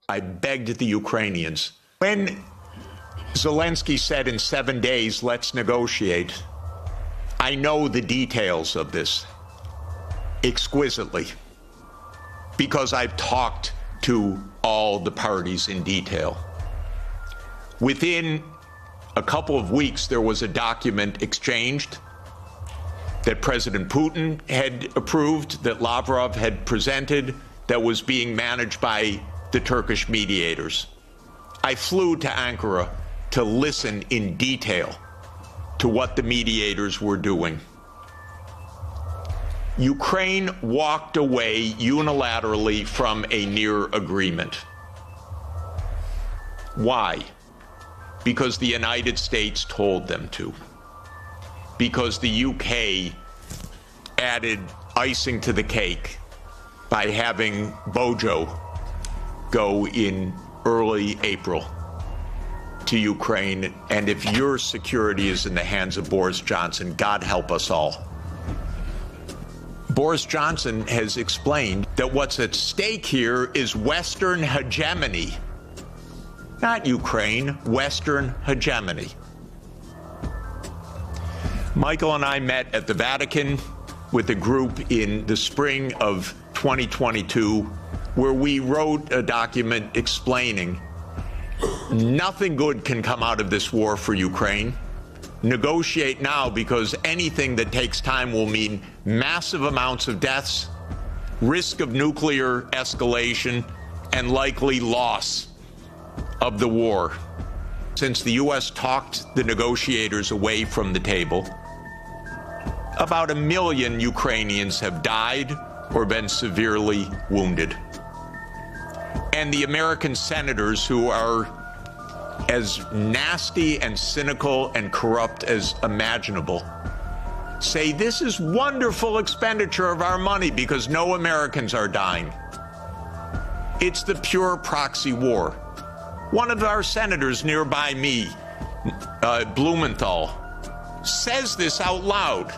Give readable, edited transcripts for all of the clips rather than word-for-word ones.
I begged the Ukrainians. When Zelensky said in 7 days, let's negotiate, I know the details of this exquisitely because I've talked to all the parties in detail. Within a couple of weeks, there was a document exchanged that President Putin had approved, that Lavrov had presented, that was being managed by the Turkish mediators. I flew to Ankara to listen in detail to what the mediators were doing. Ukraine walked away unilaterally from a near agreement. Why? Because the United States told them to. Because the UK added icing to the cake by having Bojo go in early April to Ukraine. And if your security is in the hands of Boris Johnson, God help us all. Boris Johnson has explained that what's at stake here is Western hegemony. Not Ukraine, Western hegemony. Michael and I met at the Vatican with a group in the spring of 2022, where we wrote a document explaining nothing good can come out of this war for Ukraine. Negotiate now, because anything that takes time will mean massive amounts of deaths, risk of nuclear escalation, and likely loss of the war. Since the U.S. talked the negotiators away from the table, about 1 million Ukrainians have died or been severely wounded. And the American senators, who are as nasty and cynical and corrupt as imaginable, say this is wonderful expenditure of our money because no Americans are dying. It's the pure proxy war. One of our senators nearby me, Blumenthal, says this out loud.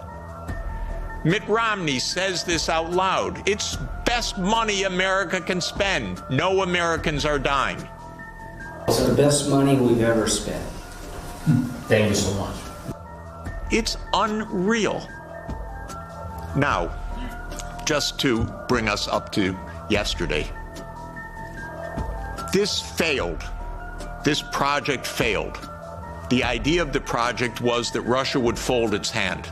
Mitt Romney says this out loud. It's best money America can spend. No Americans are dying. It's the best money we've ever spent. Thank you so much. It's unreal. Now, just to bring us up to yesterday, this failed. This project failed. The idea of the project was that Russia would fold its hand.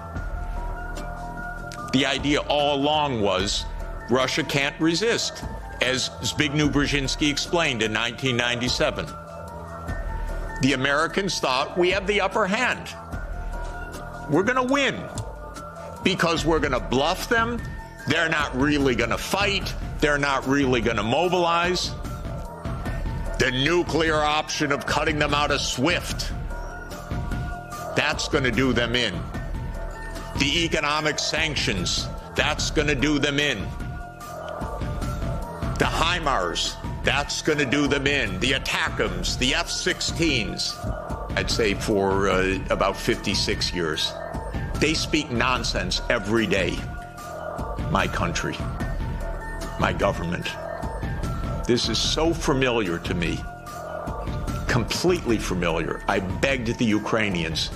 The idea all along was Russia can't resist, as Zbigniew Brzezinski explained in 1997. The Americans thought we have the upper hand. We're going to win because we're going to bluff them. They're not really going to fight. They're not really going to mobilize. The nuclear option of cutting them out of SWIFT, that's going to do them in. The economic sanctions, that's going to do them in. The HIMARS, that's going to do them in. The ATACMS, the F-16s, I'd say for about 56 years. They speak nonsense every day. My country, my government. This is so familiar to me, completely familiar. I begged the Ukrainians